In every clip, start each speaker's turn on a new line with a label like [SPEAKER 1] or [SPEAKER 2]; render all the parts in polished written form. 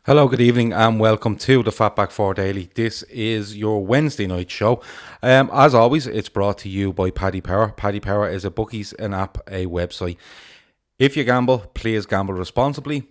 [SPEAKER 1] Hello, good evening, and welcome to the FB4 Daily. This is your Wednesday night show. As always, it's brought to you by Paddy Power. Paddy Power is a bookies, an app, a website. If you gamble, please gamble responsibly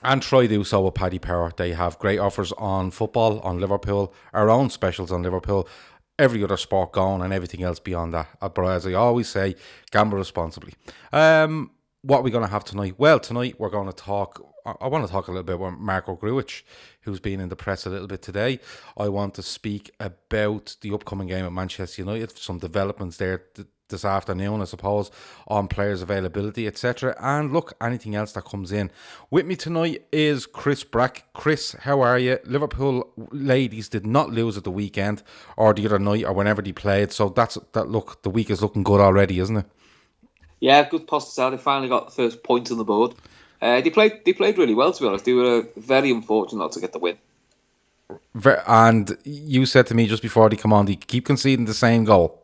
[SPEAKER 1] and try do so with Paddy Power. They have great offers on football, on Liverpool, our own specials on Liverpool, every other sport going, and everything else beyond that. But as I always say, gamble responsibly. What are we going to have tonight? Well, tonight we're going to talk. I want to talk a little bit about Marco Grujic, who's been in the press a little bit today. I want to speak about the upcoming game at Manchester United, some developments there this afternoon, I suppose, on players' availability, etc. And look, anything else that comes in. With me tonight is Chris Brack. Chris, how are you? Liverpool ladies did not lose at the weekend or the other night or whenever they played. So look, the week is looking good already, isn't it?
[SPEAKER 2] Yeah, good positive start. They finally got the first point on the board. They played really well, to be honest. They were very unfortunate not to get the win.
[SPEAKER 1] And you said to me just before they come on, they keep conceding the same goal.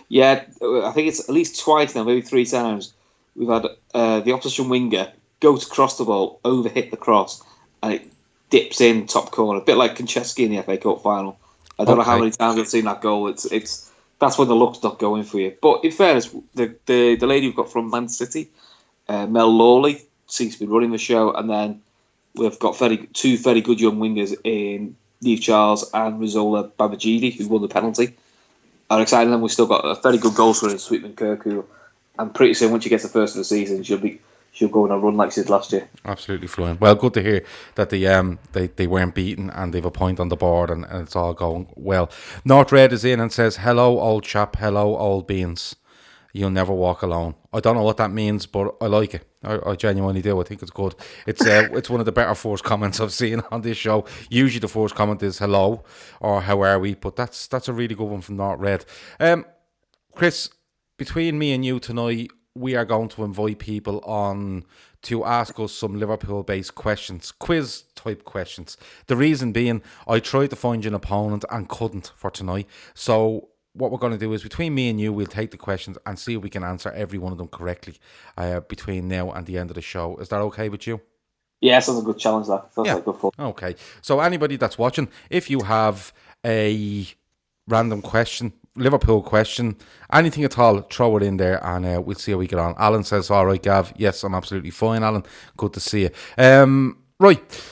[SPEAKER 2] Yeah, I think it's at least twice now, maybe three times. We've had the opposition winger go to cross the ball, overhit the cross, and it dips in top corner, a bit like Konchesky in the FA Cup final. I don't know how many times I've seen that goal. It's that's when the luck's not going for you. But in fairness, the lady we've got from Man City, Mel Lawley, seems to be running the show, and then we've got two very good young wingers in Neve Charles and Rizola Babajide, who won the penalty. Are excited, and then we've still got a very good goal scorer in Sweetman Kirk, who I'm pretty sure once she gets the first of the season, she'll go on a run like she did last year.
[SPEAKER 1] Absolutely fluent. Well, good to hear that they weren't beaten and they've a point on the board and it's all going well. North Red is in and says, "Hello, old chap. Hello, old beans. You'll never walk alone." I don't know what that means, but I like it. I genuinely do. I think it's good. It's one of the better first comments I've seen on this show. Usually the first comment is hello or how are we, but that's a really good one from North Red. Chris, between me and you tonight, we are going to invite people on to ask us some Liverpool-based questions, quiz-type questions. The reason being, I tried to find you an opponent and couldn't for tonight. So what we're going to do is, between me and you, we'll take the questions and see if we can answer every one of them correctly between now and the end of the show. Is that okay with you?
[SPEAKER 2] Yeah, sounds a good challenge, that. Sounds like good fun.
[SPEAKER 1] Okay. So anybody that's watching, if you have a random question, Liverpool question, anything at all, throw it in there and we'll see how we get on. Alan says, "All right, Gav." Yes, I'm absolutely fine, Alan. Good to see you. Right.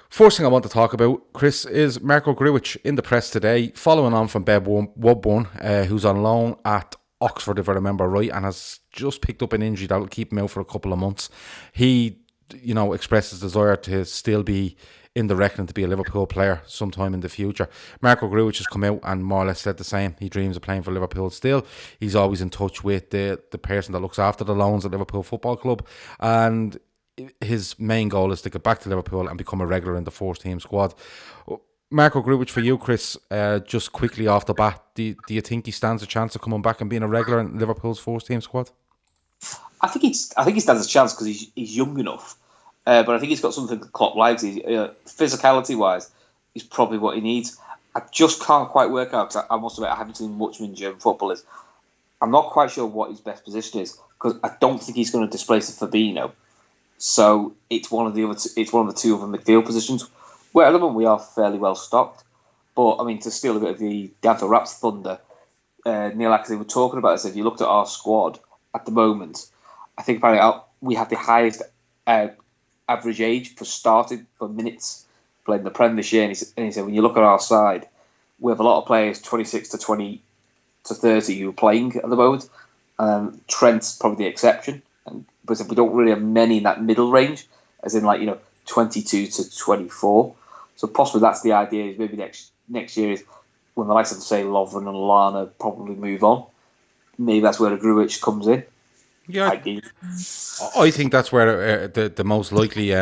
[SPEAKER 1] First thing I want to talk about, Chris, is Marco Grujic in the press today, following on from Bev Woodburn, who's on loan at Oxford, if I remember right, and has just picked up an injury that will keep him out for a couple of months. He, expressed his desire to still be in the reckoning to be a Liverpool player sometime in the future. Marco Grujic has come out and more or less said the same. He dreams of playing for Liverpool still. He's always in touch with the person that looks after the loans at Liverpool Football Club, and his main goal is to get back to Liverpool and become a regular in the first team squad. Marco Grujic, for you, Chris, just quickly off the bat, do you think he stands a chance of coming back and being a regular in Liverpool's first team squad?
[SPEAKER 2] I think he stands a chance because he's young enough. But I think he's got something that Klopp likes. Physicality-wise, is probably what he needs. I just can't quite work out, because I must admit I haven't seen much in German football. I'm not quite sure what his best position is, because I don't think he's going to displace a Fabinho. So it's one of the two other midfield positions, where at the moment we are fairly well stocked. But I mean, to steal a bit of the Ganther Raps thunder, Neil actually were talking about this. If you looked at our squad at the moment, I think apparently we have the highest average age for minutes playing the Prem this year. And he said, when you look at our side, we have a lot of players 26 to 20 to 30 who are playing at the moment. Trent's probably the exception. But we don't really have many in that middle range, as in 22 to 24. So possibly that's the idea. Is maybe next year is when the likes of, say, Lovren and Lallana probably move on. Maybe that's where the Grujic comes in.
[SPEAKER 1] Yeah, I think that's where the most likely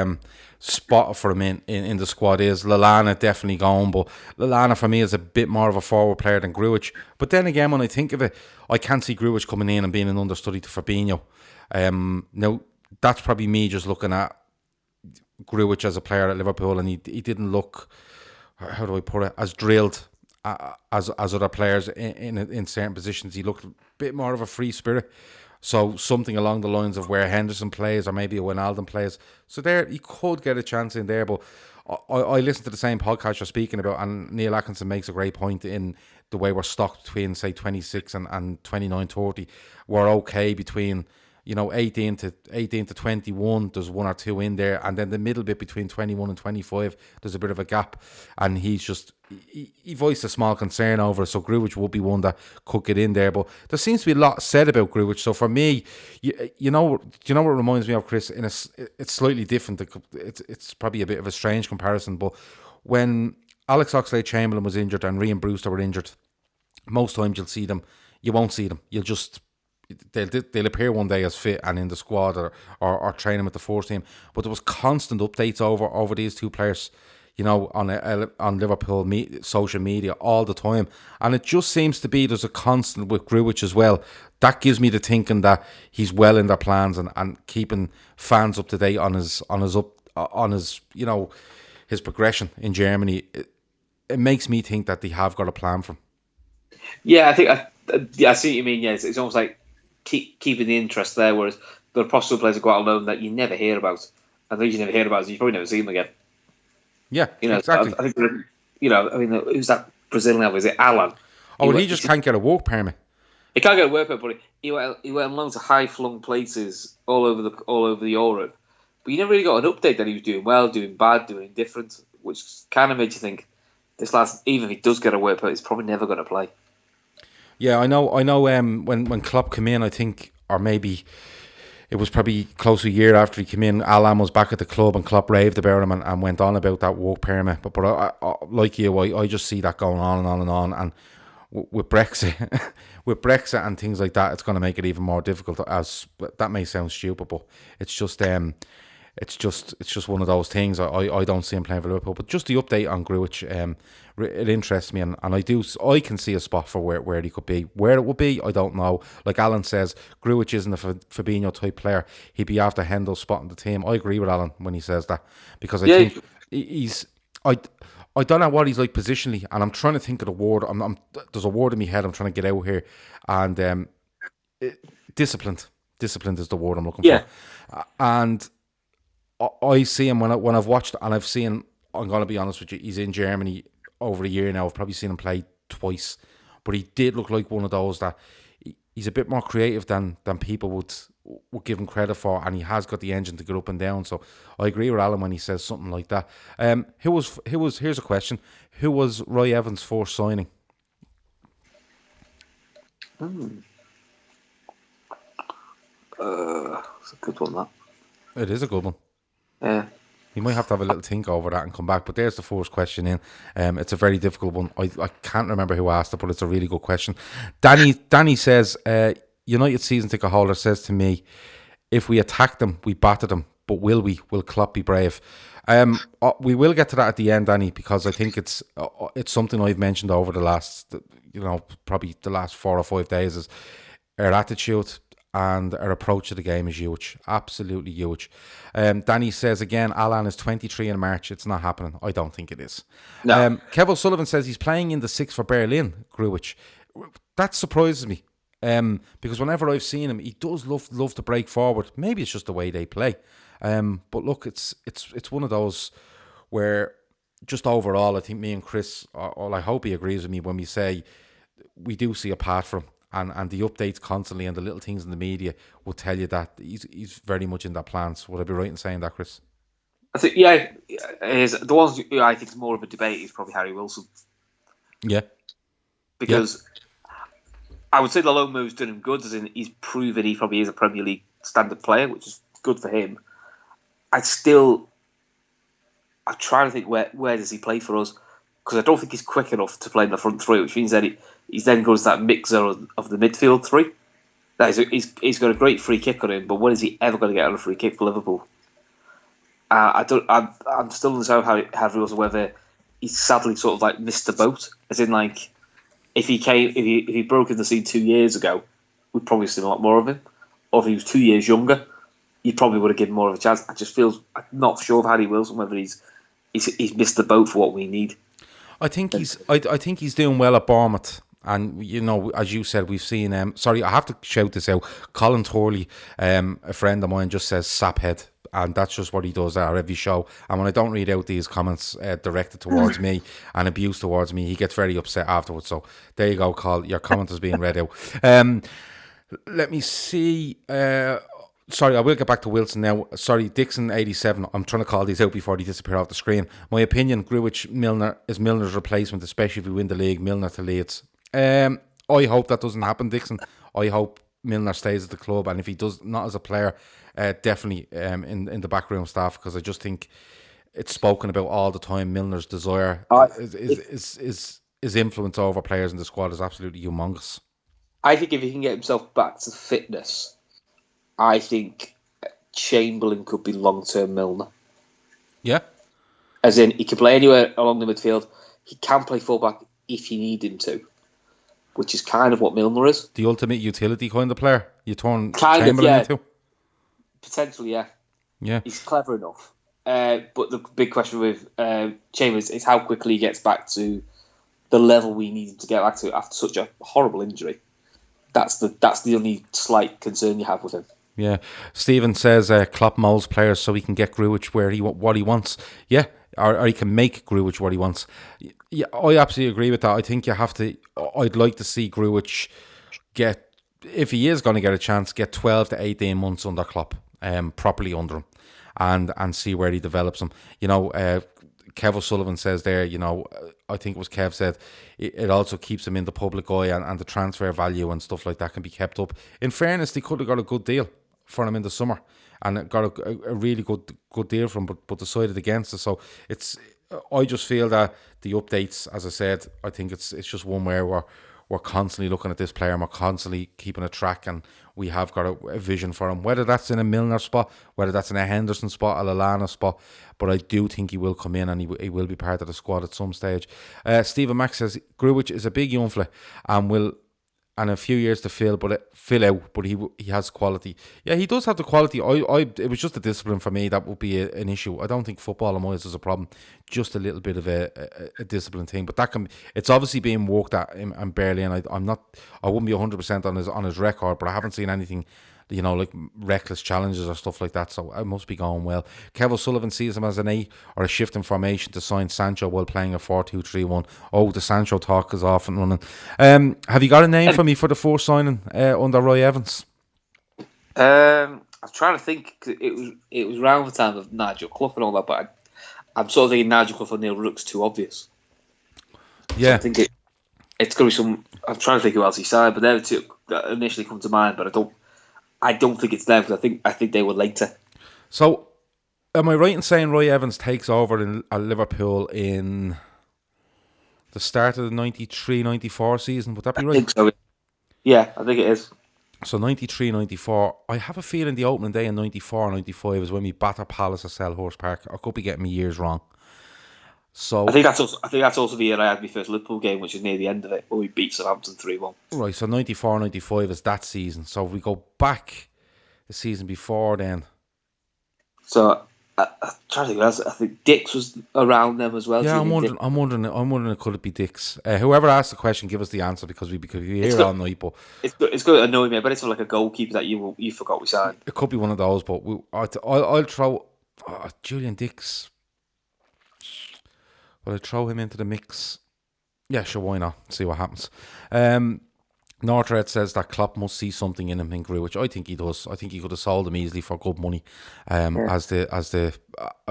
[SPEAKER 1] spot for him in the squad is. Lallana definitely gone, but Lallana for me is a bit more of a forward player than Grujic. But then again, when I think of it, I can't see Grujic coming in and being an understudy to Fabinho. Now, that's probably me just looking at Grujic as a player at Liverpool, and he didn't look, how do I put it, as drilled as other players in certain positions. He looked a bit more of a free spirit. So something along the lines of where Henderson plays or maybe when Alden plays. So there, you could get a chance in there. But I listen to the same podcast you're speaking about, and Neil Atkinson makes a great point in the way we're stocked between, say, 26 and 29, 30. We're okay between, 18 to 21. There's one or two in there, and then the middle bit between 21 and 25, there's a bit of a gap, and he voiced a small concern over it. So Grujic would be one that could get in there, but there seems to be a lot said about Grujic. So for me, you know what it reminds me of, Chris? It's slightly different. It's probably a bit of a strange comparison, but when Alex Oxlade-Chamberlain was injured and Ryan Brewster were injured, most times you won't see them. They'll appear one day as fit and in the squad or training with the first team. But there was constant updates over these two players, on Liverpool social media all the time. And it just seems to be there's a constant with Grujic as well. That gives me the thinking that he's well in their plans and keeping fans up to date on his his progression in Germany. It makes me think that they have got a plan for him.
[SPEAKER 2] Yeah, I think I see what you mean. Yeah, it's almost like keeping the interest there, whereas there are possible players that go out on loan that you never hear about, and the reason you never hear about is you probably never see them again.
[SPEAKER 1] Yeah, exactly.
[SPEAKER 2] I think who's that Brazilian? Is it Alan?
[SPEAKER 1] He just can't get a work permit.
[SPEAKER 2] He can't get a work permit, but he went on loan to high flung places all over Europe. But you never really got an update that he was doing well, doing bad, doing different, which kind of made you think this lad, even if he does get a work permit, he's probably never going to play.
[SPEAKER 1] Yeah, I know. When Klopp came in, I think, or maybe it was probably close to a year after he came in, Alan was back at the club and Klopp raved about him and went on about that work permit. But I like you, I just see that going on and on and on. And with Brexit, and things like that, it's going to make it even more difficult. As that may sound stupid, but it's just one of those things. I don't see him playing for Liverpool, but just the update on Grujic, it interests me, and I can see a spot for where he could be. Where it would be, I don't know. Like Alan says, Grujic isn't a Fabinho type player. He'd be after Hendel's spot in the team. I agree with Alan when he says that, because I think he's. I don't know what he's like positionally, and I'm trying to think of the word. There's a word in my head I'm trying to get out here, and disciplined. Disciplined is the word I'm looking for, and I see him when I've watched, and I've seen. I'm going to be honest with you. He's in Germany over a year now. I've probably seen him play twice, but he did look like one of those that he's a bit more creative than people would give him credit for, and he has got the engine to get up and down. So I agree with Alan when he says something like that. Here's a question: who was Roy Evans' first signing?
[SPEAKER 2] It's a good one, that.
[SPEAKER 1] It is a good one.
[SPEAKER 2] Yeah.
[SPEAKER 1] You might have to have a little think over that and come back. But there's the first question in. It's a very difficult one. I can't remember who asked it, but it's a really good question. Danny says, United season ticket holder says to me, if we attack them, we batter them. But will we? Will Klopp be brave? We will get to that at the end, Danny, because I think it's something I've mentioned over the last, probably the last 4 or 5 days, is our attitude and our approach to the game is huge. Absolutely huge. Danny says again, Alan is 23 in March. It's not happening. I don't think it is. No. Kev O'Sullivan says he's playing in the 6 for Berlin, Grujic. That surprises me. Because whenever I've seen him, he does love to break forward. Maybe it's just the way they play. But look, it's one of those where just overall, I think me and Chris, I hope he agrees with me when we say we do see a path for him. And the updates constantly and the little things in the media will tell you that he's very much in their plans. Would I be right in saying that, Chris?
[SPEAKER 2] I think, yeah, the ones I think is more of a debate is probably Harry Wilson.
[SPEAKER 1] Yeah.
[SPEAKER 2] Because I would say the loan move's done him good, as in he's proven he probably is a Premier League standard player, which is good for him. I'm trying to think where does he play for us, because I don't think he's quick enough to play in the front three, which means that he's then goes to that mixer of the midfield three. That is, he's got a great free kick on him, but when is he ever going to get on a free kick for Liverpool? I'm still unsure how Harry Wilson, whether he's sadly sort of like missed the boat, as in like if he broke in the scene 2 years ago, we'd probably seen a lot more of him. Or if he was 2 years younger, you probably would have given more of a chance. I'm not sure of Harry Wilson, whether he's missed the boat for what we need.
[SPEAKER 1] I think he's doing well at Bournemouth. And, as you said, we've seen... sorry, I have to shout this out. Colin Thorley, a friend of mine, just says saphead. And that's just what he does at every show. And when I don't read out these comments directed towards me and abuse towards me, he gets very upset afterwards. So there you go, Col. Your comment is being read out. Let me see. Sorry, I will get back to Wilson now. Sorry, Dixon 87. I'm trying to call these out before they disappear off the screen. My opinion, Gruitch Milner is Milner's replacement, especially if we win the league. Milner to Leeds. I hope that doesn't happen, Dixon. I hope Milner stays at the club, and if he does, not as a player, definitely in the backroom staff, because I just think it's spoken about all the time. Milner's desire, his influence over players in the squad is absolutely humongous.
[SPEAKER 2] I think if he can get himself back to fitness, I think Chamberlain could be long-term Milner.
[SPEAKER 1] Yeah.
[SPEAKER 2] As in, he can play anywhere along the midfield. He can play fullback if you need him to, which is kind of what Milner is.
[SPEAKER 1] The ultimate utility kind of player you turn Chamberlain into?
[SPEAKER 2] Potentially, yeah.
[SPEAKER 1] Yeah.
[SPEAKER 2] He's clever enough. But the big question with Chamberlain is how quickly he gets back to the level we need him to get back to after such a horrible injury. That's the only slight concern you have with him.
[SPEAKER 1] Yeah. Stephen says Klopp molds players so he can get Gruitch what he wants. Yeah. Or he can make Gruitch what he wants. Yeah, I absolutely agree with that. I think you have to... I'd like to see Gruitch get... If he is going to get a chance, get 12 to 18 months under Klopp, properly under him, and see where he develops him. Kev O'Sullivan says there, I think it was Kev said, it also keeps him in the public eye, and the transfer value and stuff like that can be kept up. In fairness, they could have got a good deal for him in the summer, and got a really good deal from him, but decided against it. So I just feel that the updates, as I said, I think it's just one where we're constantly looking at this player and we're constantly keeping a track, and we have got a vision for him, whether that's in a Milner spot, whether that's in a Henderson spot, a Lallana spot. But I do think he will come in, and he will be part of the squad at some stage. Stephen Mack says Gruitch is a big young fella and a few years to fill out, but he has quality. Yeah, he does have the quality. It was just a discipline for me that would be an issue. I don't think football and Moyes is a problem, just a little bit of a discipline thing. But it's obviously being worked at in Barely, and I wouldn't be 100% on his record, but I haven't seen anything, like reckless challenges or stuff like that, so it must be going well. Kev O'Sullivan sees him as an 8 or a shift in formation to sign Sancho while playing a 4-2-3-1. Oh, the Sancho talk is off and running. Have you got a name for me for the first signing under Roy Evans?
[SPEAKER 2] I'm trying to think. It was around the time of Nigel Clough and all that, but I'm sort of thinking Nigel Clough and Neil Rook's too obvious.
[SPEAKER 1] Yeah.
[SPEAKER 2] So I think it's going to be some... I'm trying to think who else he signed, but they're the two that initially come to mind, but I don't think it's them, because I think they were later.
[SPEAKER 1] So, am I right in saying Roy Evans takes over at Liverpool in the start of the 93-94 season? Would that be right?
[SPEAKER 2] I think so. Yeah, I think it is.
[SPEAKER 1] So 93-94. I have a feeling the opening day in 94-95 is when we batter Palace at Selhurst Park. I could be getting my years wrong. So
[SPEAKER 2] I think that's also the year I had my first Liverpool game, which is near the end of it, where we beat Southampton 3-1.
[SPEAKER 1] Right, so 94-95 is that season. So if we go back the season before then.
[SPEAKER 2] So I'm trying to think else. I think Dix was around them as well.
[SPEAKER 1] Yeah, I'm wondering could it be Dix? Whoever asked the question, give us the answer, because we hear all night. But
[SPEAKER 2] it's going to annoy me. But it's like a goalkeeper that you forgot we signed.
[SPEAKER 1] It could be one of those, but I'll throw Julian Dix. Will I throw him into the mix? Yeah, sure, why not? See what happens. Northred says that Klopp must see something in him in Gruitch. I think he does. I think he could have sold him easily for good money as the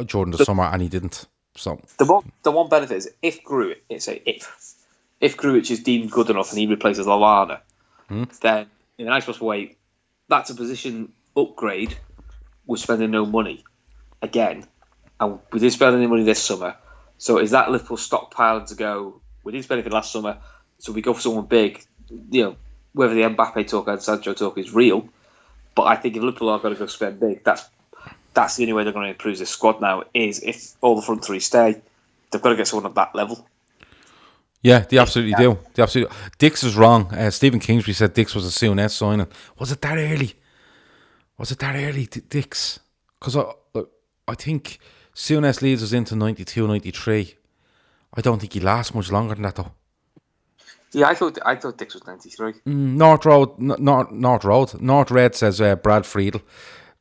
[SPEAKER 1] during the summer, and he didn't. So
[SPEAKER 2] the one benefit is if Gruitch is deemed good enough and he replaces Lallana, then in a nice possible way, that's a position upgrade. We're spending no money again, and we did spend any money this summer. So is that Liverpool stockpiling to go? We didn't spend anything last summer, so we go for someone big. Whether the Mbappe talk and Sancho talk is real, but I think if Liverpool are going to go spend big, that's the only way they're going to improve this squad now. Is if all the front three stay, they've got to get someone at that level.
[SPEAKER 1] Yeah, they absolutely do. Dix is wrong. Stephen Kingsbury said Dix was a Souness signing. Was it that early? Dix? Because I think Souness leads us into 92, 93. I don't think he lasts much longer than that, though.
[SPEAKER 2] Yeah, I thought Dix was 93.
[SPEAKER 1] North Road, North Road. North Red says Brad Friedel.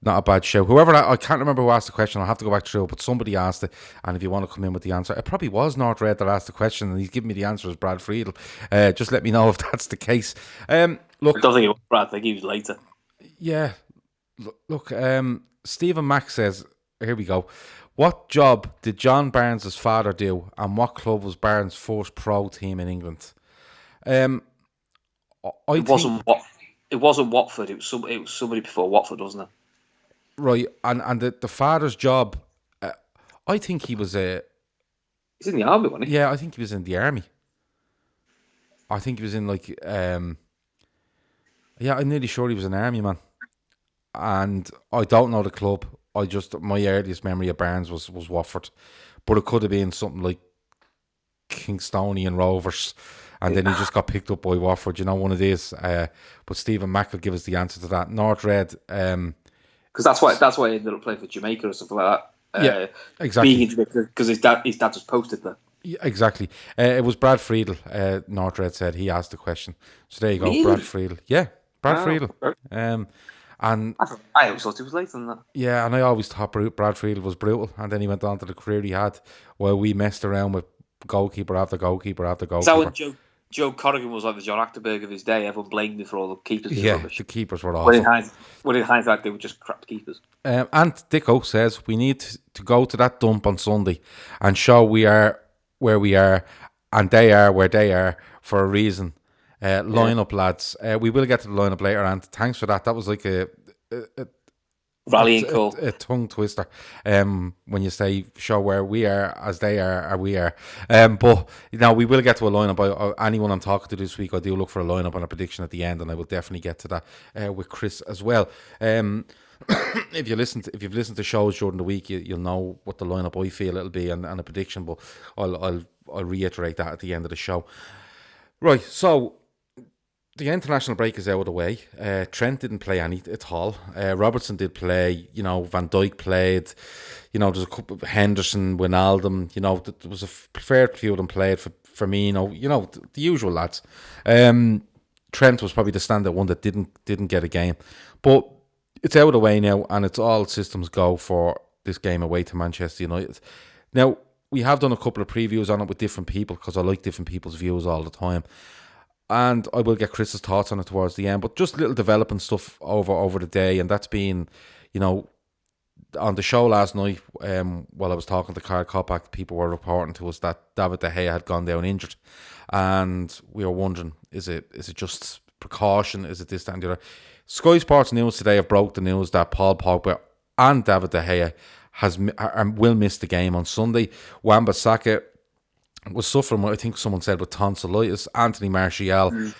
[SPEAKER 1] Not a bad show. Whoever, I can't remember who asked the question. I'll have to go back through it, but somebody asked it. And if you want to come in with the answer, it probably was North Red that asked the question, and he's giving me the answer as Brad Friedel. Just let me know if that's the case. Look,
[SPEAKER 2] I don't think it was Brad. I think he was later.
[SPEAKER 1] yeah. Look, Stephen Mack says, here we go. What job did John Barnes' father do, and what club was Barnes' first pro team in England?
[SPEAKER 2] It wasn't Watford. It was somebody before Watford, wasn't it?
[SPEAKER 1] Right, and the father's job, I think he was
[SPEAKER 2] He's in the army, wasn't he?
[SPEAKER 1] Yeah, I think he was in the army. I think he was in I'm nearly sure he was an army man. And I don't know the club. My earliest memory of Barnes was Watford, but it could have been something like Kingstonian Rovers, and then he just got picked up by Watford. One of these. But Stephen Mack will give us the answer to that. North Red.
[SPEAKER 2] Because that's why he ended up playing for Jamaica or something like that.
[SPEAKER 1] Yeah, exactly.
[SPEAKER 2] Being in Jamaica because his dad just posted there.
[SPEAKER 1] Yeah, exactly. It was Brad Friedel. North Red said he asked the question. So there you go,
[SPEAKER 2] Really?
[SPEAKER 1] Brad Friedel. Yeah, Brad Friedel.
[SPEAKER 2] Okay.
[SPEAKER 1] And
[SPEAKER 2] I always thought he was later than that.
[SPEAKER 1] Yeah, and I always thought Brad Friedel was brutal, and then he went on to the career he had, where we messed around with goalkeeper after goalkeeper after goalkeeper.
[SPEAKER 2] Is that when Joe Corrigan was like the John Achterberg of his day? Everyone blamed him for all the keepers being rubbish.
[SPEAKER 1] The keepers were awful.
[SPEAKER 2] When in hindsight, they were just crap keepers.
[SPEAKER 1] And Dicko says, we need to go to that dump on Sunday and show we are where we are, and they are where they are for a reason. Line up, lads. We will get to the line-up later, and thanks for that. That was like a
[SPEAKER 2] rallying call.
[SPEAKER 1] A tongue twister. When you say show where we are as they are we are. But now we will get to a lineup. Anyone I'm talking to this week, I do look for a lineup and a prediction at the end, and I will definitely get to that with Chris as well. If you've listened to shows during the week, you'll know what the lineup I feel it'll be and a prediction. But I'll reiterate that at the end of the show. Right, so the international break is out of the way. Trent didn't play any at all. Robertson did play. Van Dijk played. There's a couple of Henderson, Wijnaldum. There was a fair few of them played. For Firmino. The usual lads. Trent was probably the standout one that didn't get a game. But it's out of the way now, and it's all systems go for this game away to Manchester United. Now, we have done a couple of previews on it with different people because I like different people's views all the time. And I will get Chris's thoughts on it towards the end. But just little developing stuff over the day. And that's been, on the show last night, while I was talking to Carl Kopak, people were reporting to us that David De Gea had gone down injured. And we were wondering, is it just precaution? Is it this, that, and the other? Sky Sports News today have broke the news that Paul Pogba and David De Gea will miss the game on Sunday. Wan-Bissaka was suffering, I think someone said, with tonsillitis. Anthony Martial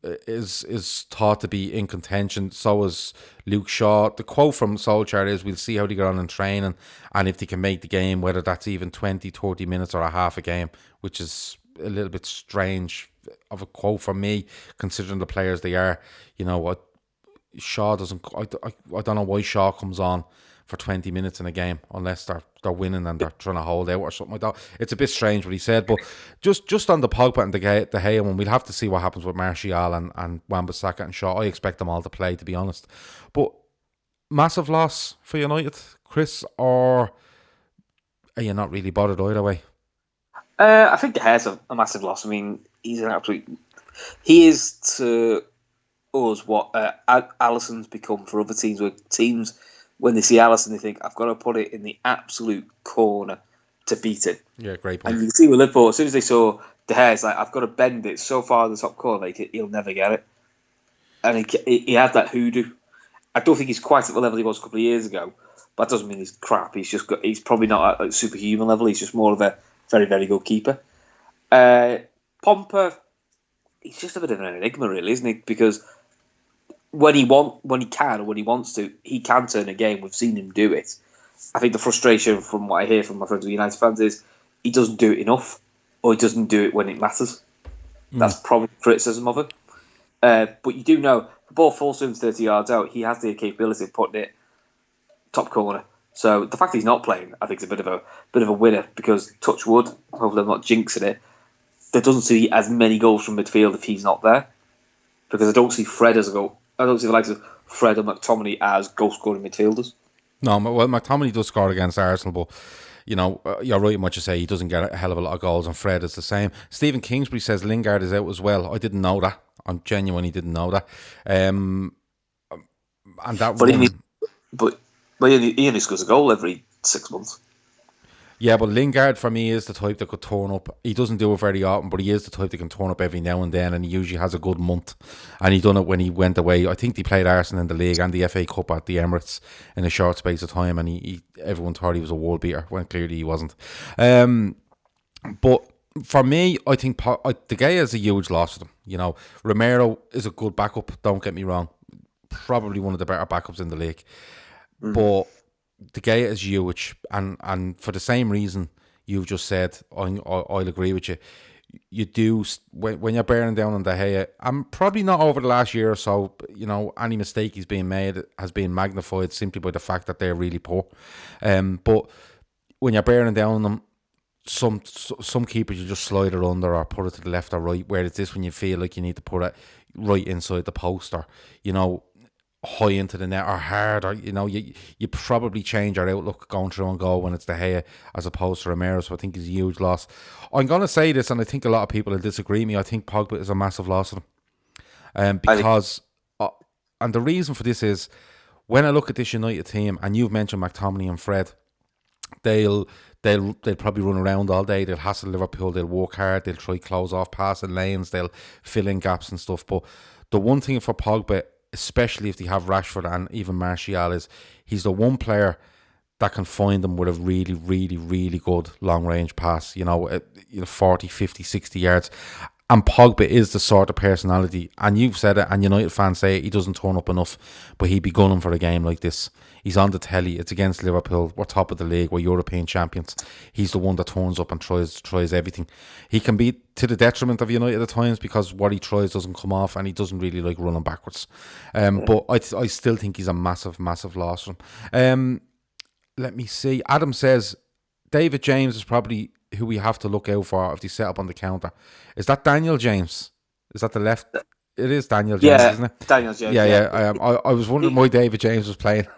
[SPEAKER 1] is thought to be in contention. So is Luke Shaw. The quote from Solskjaer is, we'll see how they get on in training and if they can make the game, whether that's even 20, 30 minutes or a half a game, which is a little bit strange of a quote from me, considering the players they are. What Shaw doesn't. I don't know why Shaw comes on for 20 minutes in a game unless they're winning and they're trying to hold out or something like that. It's a bit strange what he said, but just on the Pogba and the Gea one, we'll have to see what happens with Martial and Wan-Bissaka and Shaw. I expect them all to play, to be honest. But massive loss for United, Chris, or are you not really bothered either way?
[SPEAKER 2] I think De Gea's a massive loss. I mean, he's an absolute. He is to us what Alisson's become for other teams. Where teams, when they see Alisson, they think, I've got to put it in the absolute corner to beat it.
[SPEAKER 1] Yeah, great point.
[SPEAKER 2] And you can see with Liverpool, as soon as they saw De Gea, it's like, I've got to bend it so far in the top corner, like he'll never get it. And he had that hoodoo. I don't think he's quite at the level he was a couple of years ago, but that doesn't mean he's crap. He's probably not at superhuman level. He's just more of a very, very good keeper. Pomper, he's just a bit of an enigma, really, isn't he? Because when he can, or when he wants to, he can turn a game. We've seen him do it. I think the frustration from what I hear from my friends with United fans is he doesn't do it enough, or he doesn't do it when it matters. That's probably criticism of it. But you do know, the ball falls to him 30 yards out, he has the capability of putting it top corner. So the fact he's not playing, I think, is a bit of a winner, because touch wood, hopefully I'm not jinxing it, there doesn't see as many goals from midfield if he's not there, because I don't see Fred as a goal. I don't see the likes of Fred and McTominay as goal scoring midfielders.
[SPEAKER 1] No, well, McTominay does score against Arsenal, but you're right in what you say. He doesn't get a hell of a lot of goals, and Fred is the same. Stephen Kingsbury says Lingard is out as well. I didn't know that. I genuinely didn't know that. And that
[SPEAKER 2] he only scores a goal every 6 months.
[SPEAKER 1] Yeah, but Lingard for me is the type that could turn up. He doesn't do it very often, but he is the type that can turn up every now and then, and he usually has a good month. And he done it when he went away. I think he played Arsenal in the league and the FA Cup at the Emirates in a short space of time, and everyone thought he was a world beater when clearly he wasn't. But for me, I think De Gea is a huge loss for them. Romero is a good backup. Don't get me wrong, probably one of the better backups in the league, but De Gea is huge, and for the same reason you've just said, I'll agree with you. You do, when you're bearing down on De Gea, and probably not over the last year or so, any mistake he's being made has been magnified simply by the fact that they're really poor. But when you're bearing down on them, some keepers you just slide it under or put it to the left or right, where it's this when you feel like you need to put it right inside the post, or high into the net or hard, or you probably change your outlook going through and goal when it's De Gea as opposed to Romero. So I think he's a huge loss. I'm going to say this, and I think a lot of people will disagree with me. I think Pogba is a massive loss to them, because and the reason for this is, when I look at this United team, and you've mentioned McTominay and Fred, they'll probably run around all day. They'll hassle Liverpool. They'll work hard. They'll try close off passing lanes. They'll fill in gaps and stuff. But the one thing for Pogba, especially if they have Rashford and even Martial, is he's the one player that can find them with a really, really, really good long-range pass, 40, 50, 60 yards. And Pogba is the sort of personality, and you've said it, and United fans say it, he doesn't turn up enough, but he'd be gunning for a game like this. He's on the telly, it's against Liverpool, we're top of the league, we're European champions. He's the one that turns up and tries everything. He can be to the detriment of United at times, because what he tries doesn't come off, and he doesn't really like running backwards. But I still think he's a massive, massive loss for him. Let me see. Adam says David James is probably who we have to look out for if they set up on the counter. Is that Daniel James? Is that the left? It is Daniel James, isn't it?
[SPEAKER 2] Daniel James.
[SPEAKER 1] Yeah. I was wondering why David James was playing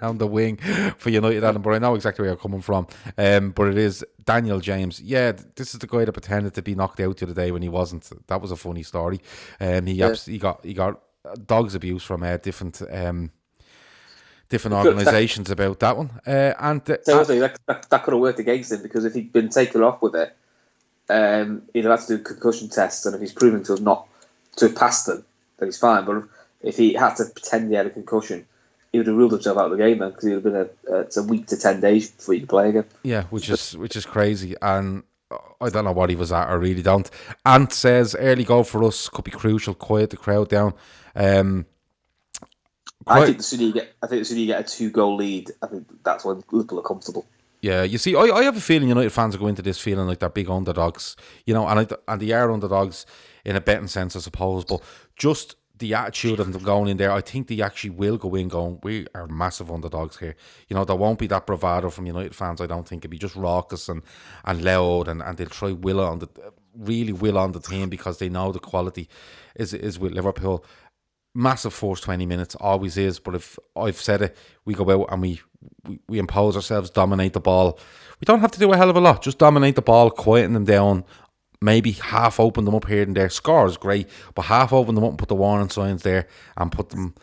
[SPEAKER 1] on the wing for United, Adam, but I know exactly where you're coming from. But it is Daniel James. Yeah, this is the guy that pretended to be knocked out the other day when he wasn't. That was a funny story. He got dog's abuse from different organisations about that one.
[SPEAKER 2] That could have worked against him, because if he'd been taken off with it, he'd have to do concussion tests, and if he's proven to have not to pass them, then he's fine. But if he had to pretend he had a concussion, he would have ruled himself out of the game then, because he would have been a week to 10 days before he could play again. Yeah,
[SPEAKER 1] which is crazy, and I don't know what he was at. I really don't. Ant says early goal for us could be crucial. Quiet the crowd down.
[SPEAKER 2] I think the sooner you get a 2-goal lead, I think that's when Liverpool are comfortable.
[SPEAKER 1] Yeah, you see, I have a feeling United fans are going into this feeling like they're big underdogs, and they are underdogs in a betting sense, I suppose. But just the attitude of them going in there, I think they actually will go in going, we are massive underdogs here. There won't be that bravado from United fans. I don't think it'll be just raucous and loud, and they'll try will on the team, because they know the quality is with Liverpool. Massive first 20 minutes, always is. But if I've said it, we go out and we impose ourselves, dominate the ball. We don't have to do a hell of a lot. Just dominate the ball, quieten them down, maybe half open them up here and there. Score is great, but half open them up and put the warning signs there, and put them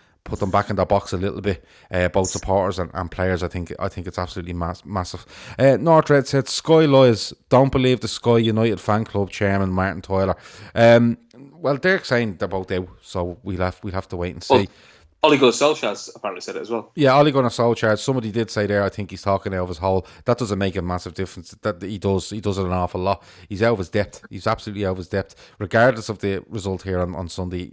[SPEAKER 1] back in their box a little bit. Both supporters and players. I think it's absolutely massive. Northred said Sky lies. Don't believe the Sky United fan club chairman Martin Tyler. Well, they're saying they're both out, so we'll have to wait and see.
[SPEAKER 2] Ole Gunnar Solskjaer's apparently said it as well.
[SPEAKER 1] Yeah, Ole Gunnar Solskjaer. Somebody did say there, I think he's talking out of his hole. That doesn't make a massive difference. That he does it an awful lot. He's out of his depth. He's absolutely out of his depth. Regardless of the result here on Sunday,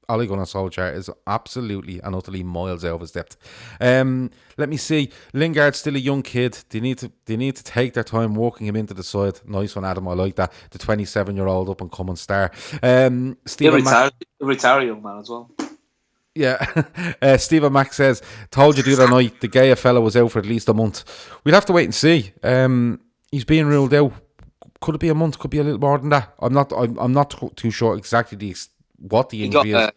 [SPEAKER 1] Ole Gunnar Solskjaer is absolutely and utterly miles out of his depth. Let me see. Lingard's still a young kid. They need to take their time working him into the side. Nice one, Adam. I like that. The 27-year-old up and coming star.
[SPEAKER 2] Stephen retire young man as well.
[SPEAKER 1] Yeah. Stephen Mack says, told you the other night the Gea fella was out for at least a month. We'll have to wait and see. He's being ruled out Could it be a month? Could be a little more than that. I'm not too sure exactly what the injury is.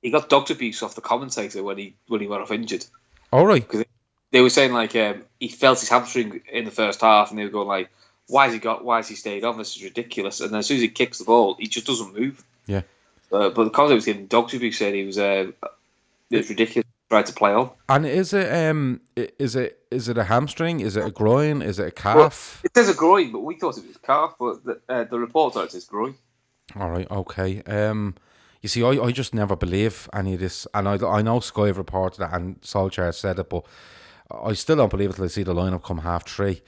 [SPEAKER 2] He got dog abuse off the commentator when he went off injured.
[SPEAKER 1] All right.
[SPEAKER 2] Because they were saying like he felt his hamstring in the first half, and they were going like, why has he stayed on? This is ridiculous. And then as soon as he kicks the ball, he just doesn't move.
[SPEAKER 1] Yeah.
[SPEAKER 2] But the commentator was getting dog abuse. Said it was ridiculous. Tried to play on.
[SPEAKER 1] And is it a hamstring? Is it a groin? Is it a calf?
[SPEAKER 2] Well, it says a groin, but we thought it was a calf. But the report thought it says groin.
[SPEAKER 1] All right, okay. You see, I just never believe any of this, and I know Sky have reported it and Solskjaer said it, but I still don't believe it till I see the lineup come 3:30.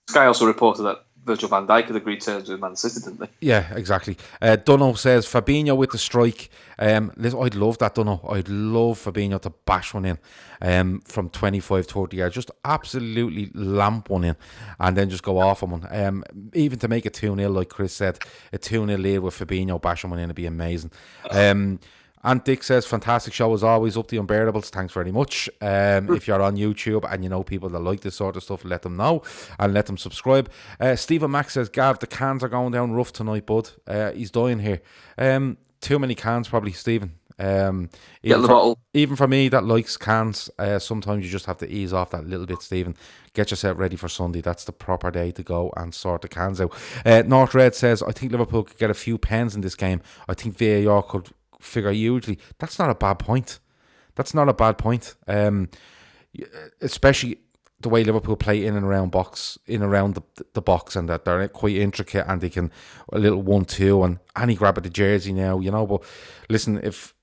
[SPEAKER 2] Sky also reported that Virgil van Dijk had agreed terms with Man City, didn't they?
[SPEAKER 1] Yeah, exactly. Dunno says Fabinho with the strike. Listen, I'd love that, Dunno. I'd love Fabinho to bash one in from 25, 30 yards. Just absolutely lamp one in and then just go off on one. Even to make it 2-0, like Chris said, a 2-0 lead with Fabinho bashing one in would be amazing. And Dick says, fantastic show as always, up the unbearables. Thanks very much. If you're on YouTube and you know people that like this sort of stuff, let them know and let them subscribe. Stephen Mack says, Gav, the cans are going down rough tonight, bud. He's dying here. Too many cans, probably, Stephen. Even for me that likes cans, sometimes you just have to ease off that little bit, Stephen. Get yourself ready for Sunday. That's the proper day to go and sort the cans out. North Red says, I think Liverpool could get a few pens in this game. I think VAR could figure hugely. That's not a bad point. Especially the way Liverpool play in and around the box, and that they're quite intricate, and they can a little 1-2 and any grab at the jersey now, you know. But listen, if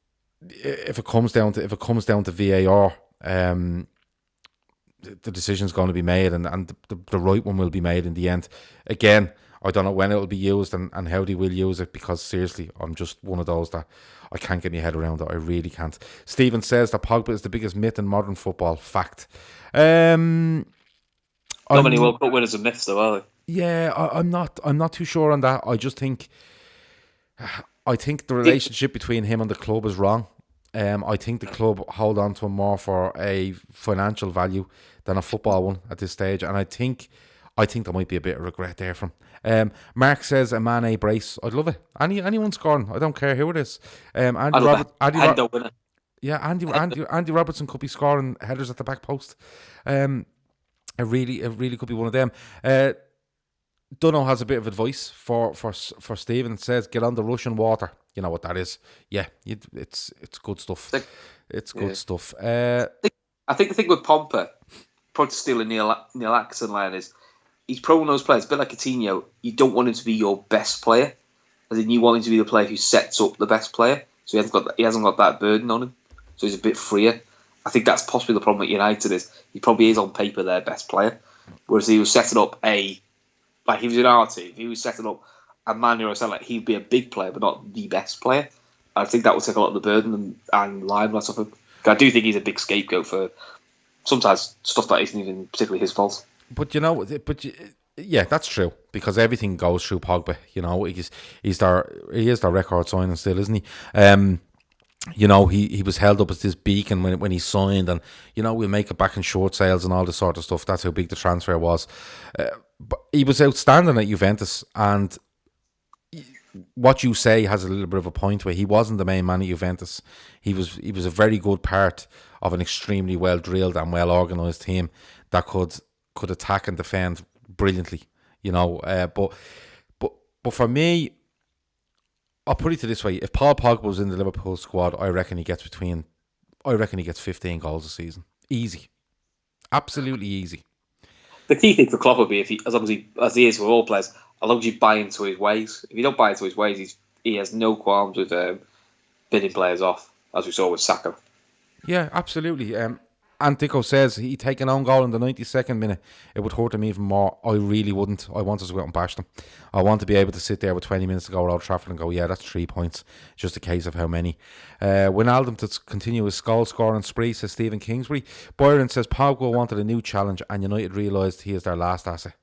[SPEAKER 1] it comes down to VAR, the decision's going to be made, and the right one will be made in the end. Again, I don't know when it will be used and how they will use it, because seriously, I'm just one of those that I can't get my head around it. I really can't. Stephen says that Pogba is the biggest myth in modern football. Fact.
[SPEAKER 2] Not many World Cup winners are myths, though, are they?
[SPEAKER 1] Yeah, I'm not too sure on that. I think the relationship between him and the club is wrong. I think the club hold on to him more for a financial value than a football one at this stage, and I think there might be a bit of regret there from him. Mark says a Mane brace. I'd love it. Anyone scoring, I don't care who it is. Andy Robertson could be scoring headers at the back post. It really could be one of them. Dunno has a bit of advice for Stephen. Says, get on the Russian water. You know what that is? Yeah, it's good stuff. It's good stuff.
[SPEAKER 2] I think the thing with Pompa, probably to steal a Neil Atkinson line, is he's pro those players. A bit like Coutinho, you don't want him to be your best player, as in you want him to be the player who sets up the best player. So he hasn't got that burden on him. So he's a bit freer. I think that's possibly the problem with United, is he probably is on paper their best player, whereas he was setting up like he was in our team, he was setting up a man who I said like he'd be a big player but not the best player. I think that would take a lot of the burden and limelight off him. I do think he's a big scapegoat for sometimes stuff that isn't even particularly his fault.
[SPEAKER 1] But yeah, that's true, because everything goes through Pogba. You know, he is their record signing still, isn't he? You know, he was held up as this beacon when he signed, and you know, we'll make it back in short sales and all this sort of stuff. That's how big the transfer was. But he was outstanding at Juventus, and what you say has a little bit of a point, where he wasn't the main man at Juventus. He was a very good part of an extremely well drilled and well organised team that could attack and defend brilliantly. You know, but for me, I'll put it this way: if Paul Pogba was in the Liverpool squad, I reckon he gets 15 goals a season, easy, absolutely easy.
[SPEAKER 2] The key thing for Klopp would be as he is with all players, as long as you buy into his ways. If you don't buy into his ways, he has no qualms with bidding players off, as we saw with Saka.
[SPEAKER 1] Yeah, absolutely. Antico says he'd take an own goal in the 92nd minute. It would hurt him even more. I really wouldn't. I want us to go out and bash them. I want to be able to sit there with 20 minutes to go at Old Trafford and go, yeah, that's 3 points. Just a case of how many. Wijnaldum to continue his goal scoring spree, says Stephen Kingsbury. Byron says Pogba wanted a new challenge and United realised he is their last asset.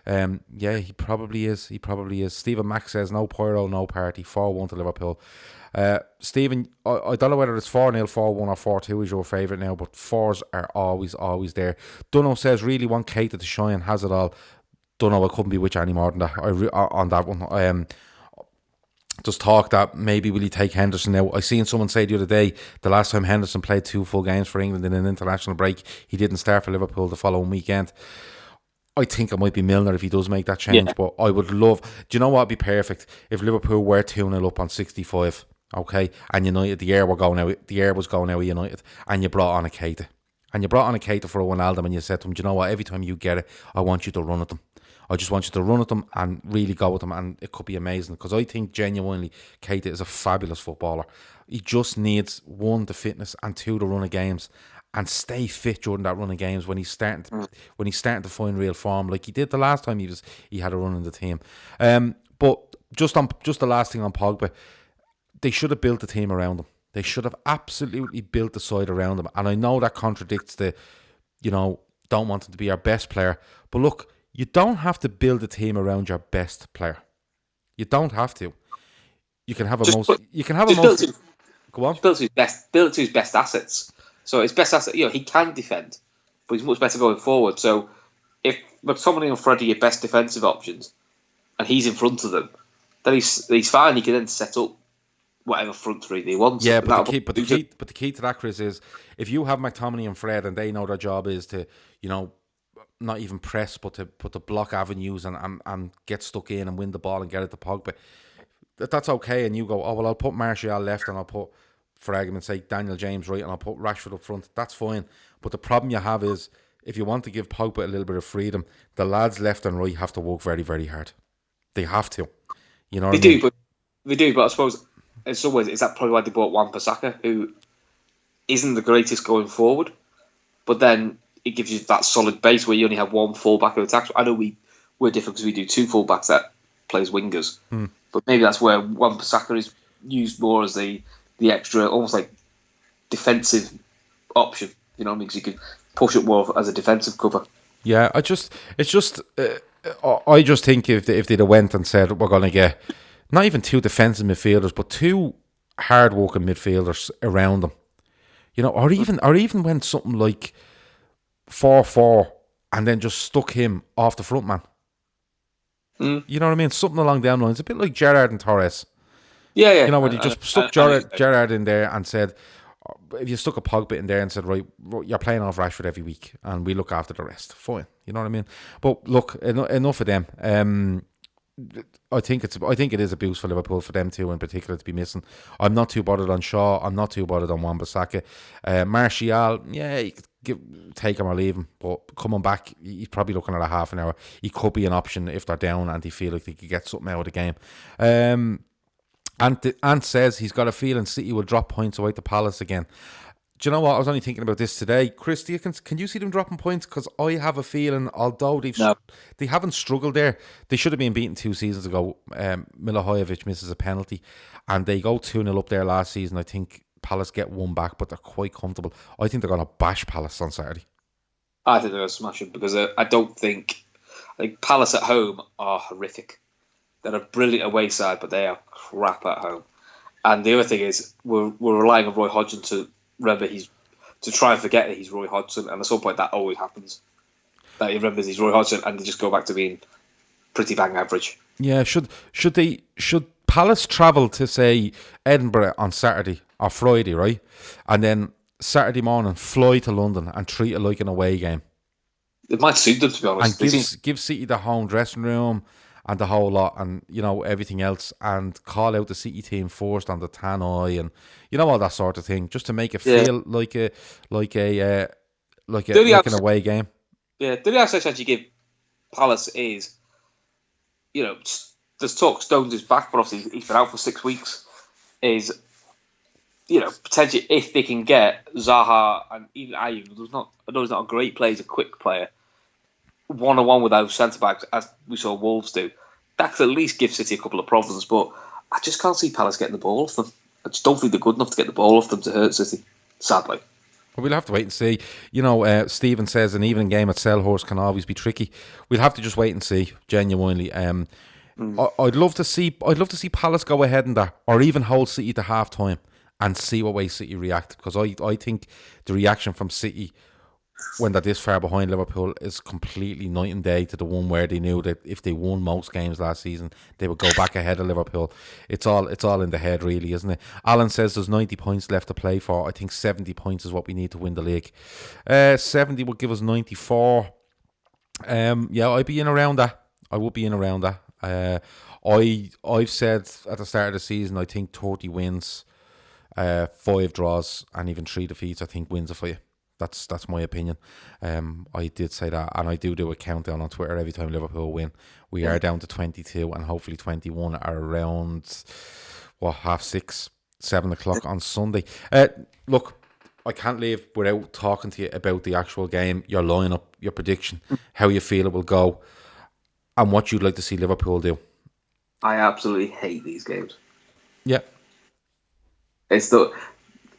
[SPEAKER 1] Yeah, he probably is. Stephen Mack says no pyro, no party. 4-1 to Liverpool. Stephen, I don't know whether it's 4-0, 4-1 or 4-2 is your favourite now, but 4s are always there. Dunno says really want Keita to shine, has it all. don't know. I couldn't be with you any more than that. On that one. Just talk that maybe will he take Henderson out. I seen someone say the other day the last time Henderson played 2 full games for England in an international break, he didn't start for Liverpool the following weekend. I think it might be Milner if he does make that change, but I would love... Do you know what would be perfect? If Liverpool were 2-0 up on 65, okay, and United, the air was going out of United, and you brought on a Keita. And you brought on a Keita for a Wijnaldum, and you said to him, do you know what, every time you get it, I want you to run at them. I just want you to run at them and really go at them, and it could be amazing, because I think genuinely Keita is a fabulous footballer. He just needs, 1, the fitness, and 2, the run of games, and stay fit during that run of games when he's starting to find real form, like he did the last time he had a run in the team. But just the last thing on Pogba, they should have built the team around him. They should have absolutely built the side around him. And I know that contradicts the, don't want him to be our best player. But look, you don't have to build a team around your best player. You don't have to. You can have Go on.
[SPEAKER 2] Build to his best assets. So his best asset, he can defend, but he's much better going forward. So if McTominay and Fred are your best defensive options, and he's in front of them, then he's fine. He can then set up whatever front three he wants.
[SPEAKER 1] Yeah, but the key to that, Chris, is if you have McTominay and Fred, and they know their job is to, not even press, but to block avenues and get stuck in and win the ball and get it to Pogba. That's okay. And you go, oh well, I'll put Martial left and I'll put, for argument's sake, Daniel James right, and I'll put Rashford up front. That's fine. But the problem you have is, if you want to give Pogba a little bit of freedom, the lads left and right have to work very, very hard. They have to. They
[SPEAKER 2] do, but I suppose in some ways, is that probably why they bought Wan-Bissaka, who isn't the greatest going forward, but then it gives you that solid base where you only have one full-back of attack. I know we're different because we do 2 full-backs that plays wingers, but maybe that's where Wan-Bissaka is used more as the extra, almost like defensive option. You know what I mean? Because you could push it more as a defensive cover.
[SPEAKER 1] Yeah, I just think if they'd have went and said we're going to get not even 2 defensive midfielders, but 2 hard-working midfielders around them, or even went something like 4-4 and then just stuck him off the front man. You know what I mean? Something along them lines, a bit like Gerrard and Torres.
[SPEAKER 2] Yeah.
[SPEAKER 1] When he just stuck Gerrard in there and said, if you stuck a Pogba in there and said, right, you're playing off Rashford every week and we look after the rest, fine. You know what I mean? But look, enough of them. I think it is a boost for Liverpool, for them too in particular, to be missing. I'm not too bothered on Shaw. I'm not too bothered on Wan-Bissaka. Martial, yeah, you could take him or leave him, but coming back, he's probably looking at a half an hour. He could be an option if they're down and they feel like they could get something out of the game. Ant says he's got a feeling City will drop points away to Palace again. Do you know what? I was only thinking about this today. Chris, can you see them dropping points? Because I have a feeling, although they haven't struggled there, they should have been beaten 2 seasons ago. Milivojevic misses a penalty, and they go 2-0 up there last season. I think Palace get 1 back, but they're quite comfortable. I think they're going to bash Palace on Saturday.
[SPEAKER 2] I think they're going to smash them, because I think Palace at home are horrific. They're a brilliant away side, but they are crap at home. And the other thing is, we're relying on Roy Hodgson to remember to try and forget that he's Roy Hodgson, and at some point that always happens. That he remembers he's Roy Hodgson, and they just go back to being pretty bang average.
[SPEAKER 1] Yeah, should Palace travel to, say, Edinburgh on Saturday or Friday, right? And then Saturday morning fly to London and treat it like an away game.
[SPEAKER 2] It might suit them, to be honest.
[SPEAKER 1] And give City the home dressing room and the whole lot, and everything else, and call out the City team first on the tannoy, and all that sort of thing, just to make it feel like an away game.
[SPEAKER 2] Yeah, the real chance you give Palace is, there's talk Stones is back, but obviously he's been out for 6 weeks. Is potentially if they can get Zaha and even Ayew, I know he's not a great player, he's a quick player, 1-on-1 with those centre backs, as we saw Wolves do, that could at least give City a couple of problems. But I just can't see Palace getting the ball off them. I just don't think they're good enough to get the ball off them to hurt City, sadly.
[SPEAKER 1] Well, we'll have to wait and see. Stephen says an evening game at Selhurst can always be tricky. We'll have to just wait and see, genuinely. I'd love to see Palace go ahead in that, or even hold City to half time and see what way City react, because I think the reaction from City when they're this far behind Liverpool is completely night and day to the one where they knew that if they won most games last season, they would go back ahead of Liverpool. It's all in the head, really, isn't it? Alan says there's 90 points left to play for. I think 70 points is what we need to win the league. 70 would give us 94. Yeah, I'd be in around that. I would be in around that. I've said at the start of the season, I think 30 wins, 5 draws, and even 3 defeats. I think wins it for you. That's my opinion. I did say that, and I do a countdown on Twitter every time Liverpool win. We are down to 22, and hopefully 21 are around 6:30, 7 o'clock on Sunday. Look, I can't leave without talking to you about the actual game, your lineup, your prediction, how you feel it will go, and what you'd like to see Liverpool do.
[SPEAKER 2] I absolutely hate these games.
[SPEAKER 1] Yeah.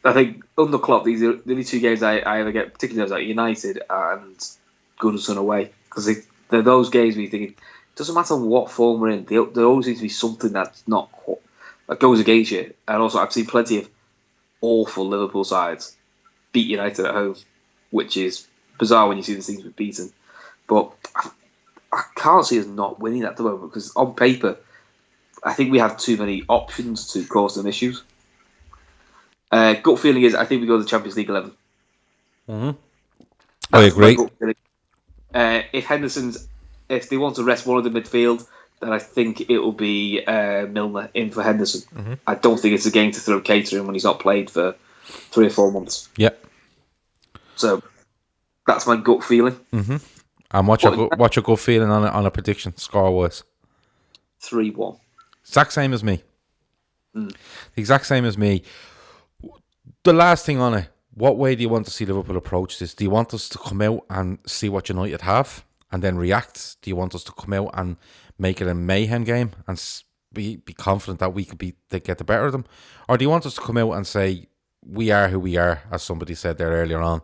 [SPEAKER 2] I think under Klopp, these are the only 2 games I ever get, particularly like United and Goodison away, because they're those games where you think it doesn't matter what form we're in, there always seems to be something that's not that goes against you. And also, I've seen plenty of awful Liverpool sides beat United at home, which is bizarre when you see the teams we've beaten. But I can't see us not winning at the moment, because on paper, I think we have too many options to cause them issues. Gut feeling is I think we go to the Champions League 11.
[SPEAKER 1] Mm-hmm. I agree.
[SPEAKER 2] If they want to rest one of the midfield, then I think it will be Milner in for Henderson.
[SPEAKER 1] Mm-hmm.
[SPEAKER 2] I don't think it's a game to throw Cater in when he's not played for 3 or 4 months.
[SPEAKER 1] Yeah.
[SPEAKER 2] So that's my gut feeling.
[SPEAKER 1] Mm-hmm. And what's your gut feeling on a prediction score wise?
[SPEAKER 2] 3-1.
[SPEAKER 1] Exact same as me. The exact same as me. The last thing on it, what way do you want to see Liverpool approach this? Do you want us to come out and see what United have and then react? Do you want us to come out and make it a mayhem game and be confident that we could get the better of them? Or do you want us to come out and say, we are who we are, as somebody said there earlier on,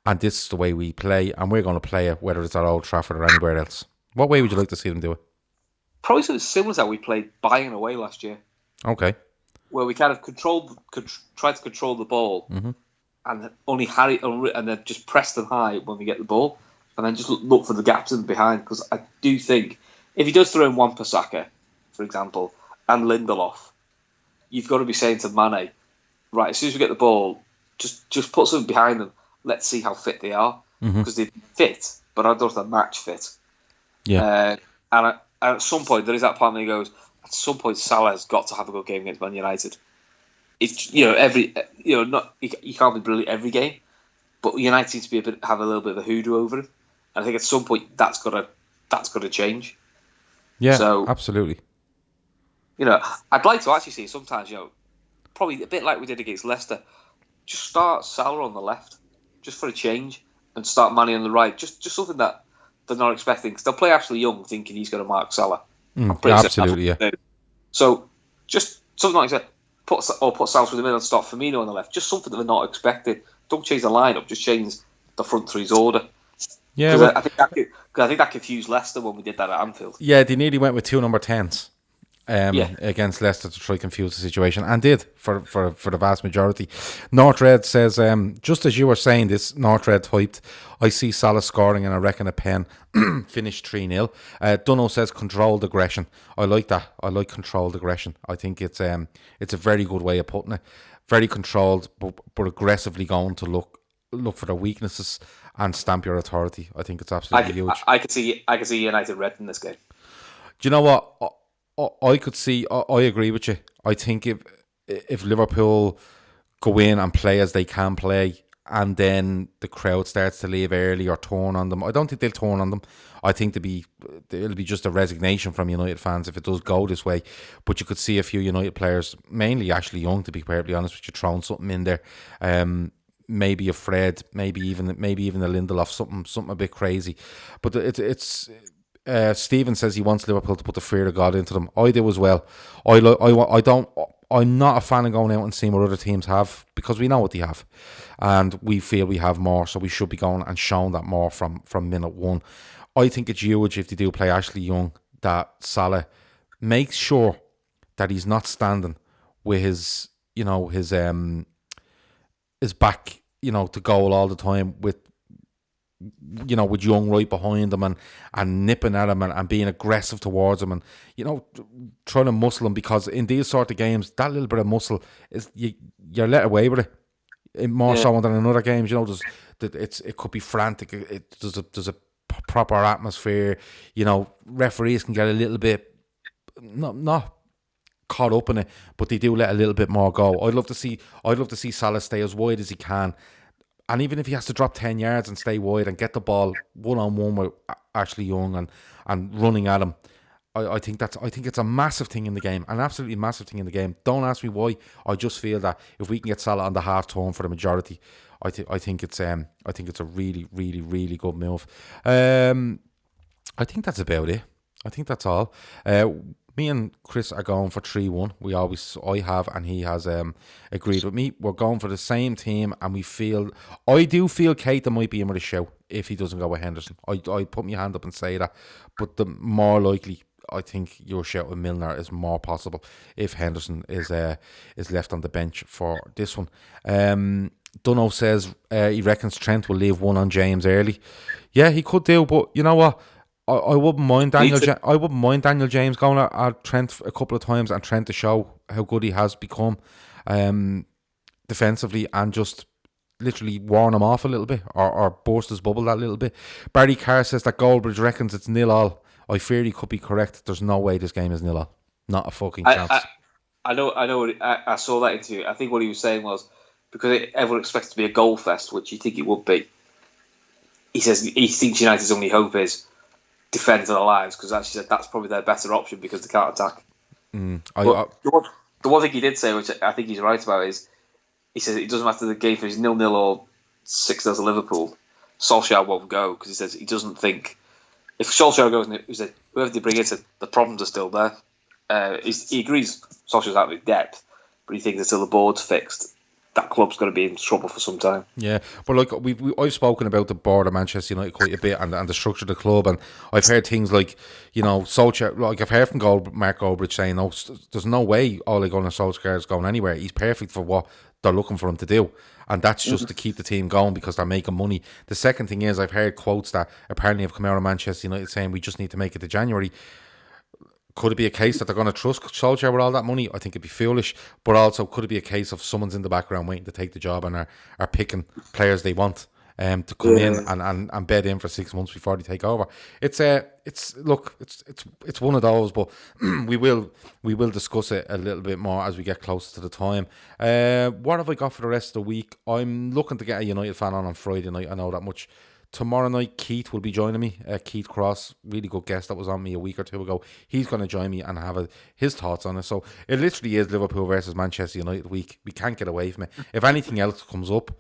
[SPEAKER 1] and this is the way we play, and we're going to play it, whether it's at Old Trafford or anywhere else? What way would you like to see them do it?
[SPEAKER 2] Probably something similar to how we played Bayern away last year.
[SPEAKER 1] Okay.
[SPEAKER 2] Where we kind of tried to control the ball, and only and then just press them high when we get the ball, and then just look for the gaps in behind. Because I do think if he does throw in Wan-Bissaka, for example, and Lindelof, you've got to be saying to Mane, right, as soon as we get the ball, just put something behind them. Let's see how fit they are, because they're fit, but I don't know if they're match fit.
[SPEAKER 1] Yeah.
[SPEAKER 2] And at some point, there is that part where he goes, at some point, Salah has got to have a good game against Man United. It's you can't be brilliant every game, but United seems to have a little bit of a hoodoo over him. And I think at some point that's got to change.
[SPEAKER 1] Yeah,
[SPEAKER 2] so,
[SPEAKER 1] absolutely.
[SPEAKER 2] I'd like to actually see sometimes, probably a bit like we did against Leicester, just start Salah on the left, just for a change, and start Mane on the right. Just something that they're not expecting, because they'll play Ashley Young thinking he's going to mark Salah.
[SPEAKER 1] Absolutely, yeah.
[SPEAKER 2] So just something like that. Put Salah through the middle and start Firmino on the left. Just something that they're not expecting. Don't change the lineup. Just change the front three's order.
[SPEAKER 1] Yeah,
[SPEAKER 2] well, I think that confused Leicester when we did that at Anfield.
[SPEAKER 1] Yeah, they nearly went with 2 number 10s against Leicester to try to confuse the situation, and did for the vast majority. North Red says, just as you were saying this, North Red typed, I see Salah scoring and I reckon a pen. Finished 3-0. Dunno says controlled aggression. I like that. I like controlled aggression. I think it's a very good way of putting it. Very controlled, but aggressively going to look for their weaknesses and stamp your authority. I think it's absolutely huge.
[SPEAKER 2] I could see United red in this game.
[SPEAKER 1] Do you know what? I could see. I agree with you. I think if Liverpool go in and play as they can play, and then the crowd starts to leave early or turn on them, I don't think they'll turn on them. I think it'll be just a resignation from United fans if it does go this way. But you could see a few United players, mainly Ashley Young, to be perfectly honest with you, throwing something in there. Maybe a Fred, maybe even a Lindelof, something a bit crazy. But it's. Stephen says he wants Liverpool to put the fear of God into them. I do as well. I'm not a fan of going out and seeing what other teams have, because we know what they have, and we feel we have more, so we should be going and showing that more from minute one. I think it's huge if they do play Ashley Young that Salah makes sure that he's not standing with his back to goal all the time with with Young right behind him and nipping at him and being aggressive towards him and, trying to muscle him, because in these sort of games, that little bit of muscle, you're let away with it. More so than in other games, it could be frantic. There's a proper atmosphere. Referees can get a little bit not caught up in it, but they do let a little bit more go. I'd love to see Salah stay as wide as he can, and even if he has to drop 10 yards and stay wide and get the ball one-on-one with Ashley Young and running at him, I think it's a massive thing in the game, an absolutely massive thing in the game. Don't ask me why. I just feel that if we can get Salah on the half turn for the majority, I think it's a really, really, really good move. I think that's about it. I think that's all. Me and Chris are going for 3-1. I have, and he has agreed with me. We're going for the same team, and I do feel Keita might be in with a show if he doesn't go with Henderson. I put my hand up and say that, but the more likely, I think your shout with Milner is more possible if Henderson is left on the bench for this one. Dunno says he reckons Trent will leave one on James early. Yeah, he could do, but you know what? I wouldn't mind Daniel James going at Trent a couple of times and Trent to show how good he has become defensively, and just literally warn him off a little bit or burst his bubble that little bit. Barry Carr says that Goldbridge reckons it's 0-0. I fear he could be correct. There's no way this game is 0-0. Not a fucking chance.
[SPEAKER 2] I know. I saw that interview. I think what he was saying was, because everyone expects it to be a goal fest, which you think it would be. He says he thinks United's only hope is defend their lives, because actually said that's probably their better option because they can't attack. The one thing he did say, which I think he's right about, is he says it doesn't matter the game if it's 0-0 or 6-0 to Liverpool, Solskjaer won't go, because he says he doesn't think if Solskjaer goes and he said whoever they bring in, said the problems are still there. He agrees Solskjaer's out of depth, but he thinks until the board's fixed, that club's going to be in trouble for some time.
[SPEAKER 1] Yeah, but like I've spoken about the board of Manchester United quite a bit and the structure of the club, and I've heard things like, Solskjaer, like I've heard from Mark Goldbridge saying, no, there's no way Ole Gunnar Solskjaer is going anywhere. He's perfect for what they're looking for him to do, and that's just to keep the team going because they're making money. The second thing is, I've heard quotes that apparently have come out of Manchester United saying we just need to make it to January. Could it be a case that they're going to trust Solskjaer with all that money? I think it'd be foolish. But also, could it be a case of someone's in the background waiting to take the job and are picking players they want to come in and bed in for 6 months before they take over? It's one of those, but we will discuss it a little bit more as we get closer to the time. What have I got for the rest of the week? I'm looking to get a United fan on Friday night. I know that much. Tomorrow night, Keith will be joining me. Keith Cross, really good guest that was on me a week or two ago. He's going to join me and have his thoughts on it. So it literally is Liverpool versus Manchester United week. We can't get away from it. If anything else comes up,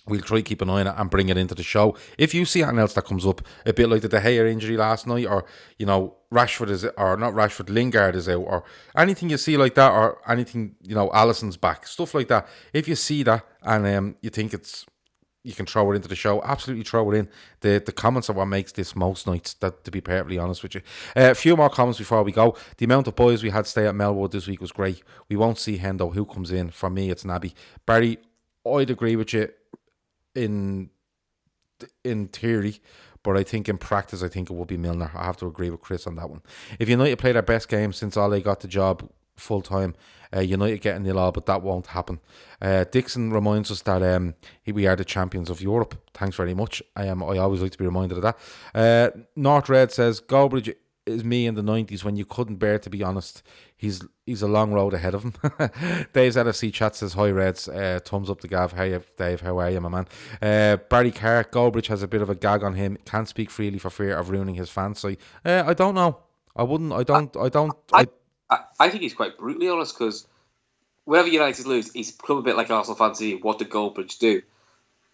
[SPEAKER 1] we'll try to keep an eye on it and bring it into the show. If you see anything else that comes up, a bit like the De Gea injury last night, or Lingard is out, or anything you see like that, or anything, Alisson's back, stuff like that. If you see that and you think you can throw it into the show, absolutely throw it in. The comments are what makes this most nights, that, to be perfectly honest with you. A few more comments before we go. The amount of boys we had stay at Melwood this week was great. We won't see Hendo. Who comes in? For me, it's Naby. Barry, I'd agree with you in theory, but I think in practice, I think it will be Milner. I have to agree with Chris on that one. If United played their best game since Ole got the job full time, United getting 0-0, but that won't happen. Dixon reminds us that we are the champions of Europe. Thanks very much. I always like to be reminded of that. North Red says Goldbridge is me in the 90s when you couldn't bear to be honest. He's a long road ahead of him. Dave's LFC chat says hi Reds. Thumbs up to Gav. Hey Dave, how are you, my man? Barry Carr, Goldbridge has a bit of a gag on him. Can't speak freely for fear of ruining his fancy. I don't know. I
[SPEAKER 2] think he's quite brutally honest, because whenever United lose, he's become a bit like Arsenal fans. What did Goldbridge do?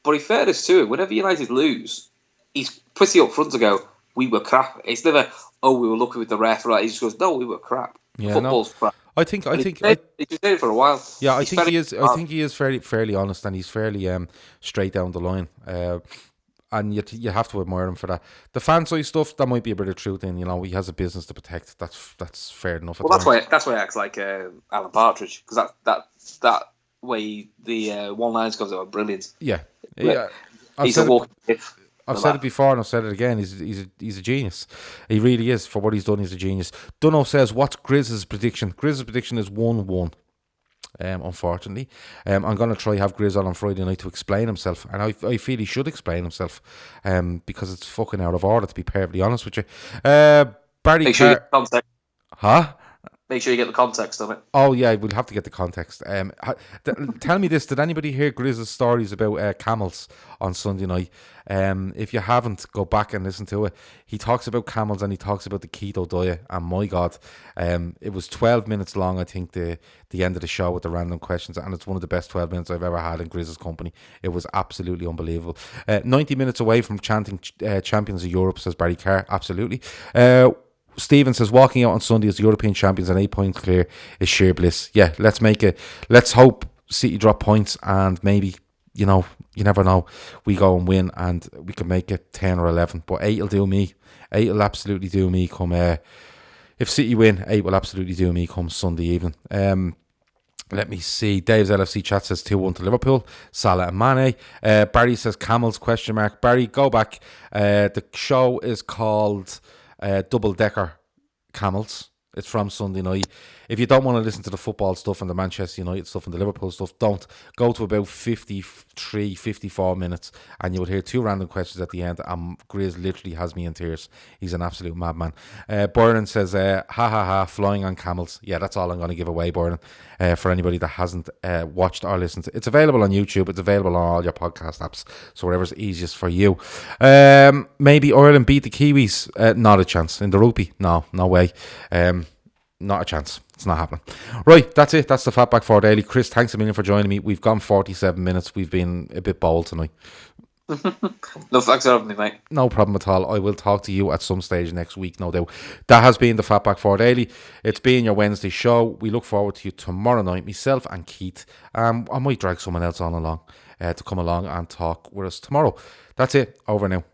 [SPEAKER 2] But in fairness to him, whenever United lose, he's pretty upfront to go, we were crap. It's never, we were lucky with the ref. Right? He just goes, no, we were crap.
[SPEAKER 1] Yeah,
[SPEAKER 2] Football's crap.
[SPEAKER 1] He's been doing
[SPEAKER 2] it for a while.
[SPEAKER 1] Yeah, I think he is. I think he is fairly honest, and he's fairly straight down the line. And you have to admire him for that. The fan side stuff, that might be a bit of truth in. He has a business to protect. That's fair enough.
[SPEAKER 2] Well, that's why he acts like Alan Partridge, because that way the one lines comes out are brilliant.
[SPEAKER 1] Yeah.
[SPEAKER 2] He's a walking if.
[SPEAKER 1] I've said it before and I've said it again. He's a genius. He really is. For what he's done, he's a genius. Dunno says, what's Grizz's prediction? Grizz's prediction is 1-1. Unfortunately, I'm going to try have Grizz on Friday night to explain himself, and I feel he should explain himself, because it's fucking out of order, to be perfectly honest with you. Barry,
[SPEAKER 2] make sure you get the context.
[SPEAKER 1] Huh?
[SPEAKER 2] Make sure you get the context of it.
[SPEAKER 1] Oh yeah, we'll have to get the context. Tell me this: did anybody hear Grizz's stories about camels on Sunday night? If you haven't, go back and listen to it. He talks about camels and he talks about the keto diet. And my God, it was 12 minutes long. I think the end of the show with the random questions, and it's one of the best 12 minutes I've ever had in Grizz's company. It was absolutely unbelievable. 90 minutes away from chanting champions of Europe, says Barry Carr. Absolutely. Stephen says, walking out on Sunday as the European champions and 8 points clear is sheer bliss. Yeah, let's make it. Let's hope City drop points and maybe, you never know, we go and win and we can make it 10 or 11. But 8 will do me. 8 will absolutely do me come, if City win, 8 will absolutely do me come Sunday evening. Let me see. Dave's LFC chat says 2-1 to Liverpool. Salah and Mane. Barry says camels, ? Barry, go back. The show is called Double Decker Camels. It's from Sunday night. If you don't want to listen to the football stuff and the Manchester United stuff and the Liverpool stuff, don't. Go to about 53, 54 minutes and you will hear 2 random questions at the end, and Grizz literally has me in tears. He's an absolute madman. Byrne says, ha ha ha, flying on camels. Yeah, that's all I'm going to give away, Byrne, for anybody that hasn't watched or listened to. It's available on YouTube. It's available on all your podcast apps, so whatever's easiest for you. Maybe Ireland beat the Kiwis. Not a chance. In the rugby? No way. Not a chance. It's not happening. Right, that's it. That's the Fatback 4 Daily. Chris, thanks a million for joining me. We've gone 47 minutes. We've been a bit bold tonight.
[SPEAKER 2] No, thanks for having me, mate.
[SPEAKER 1] No problem at all. I will talk to you at some stage next week, no doubt. That has been the Fatback 4 Daily. It's been your Wednesday show. We look forward to you tomorrow night, myself and Keith. I might drag someone else on along to come along and talk with us tomorrow. That's it. Over now.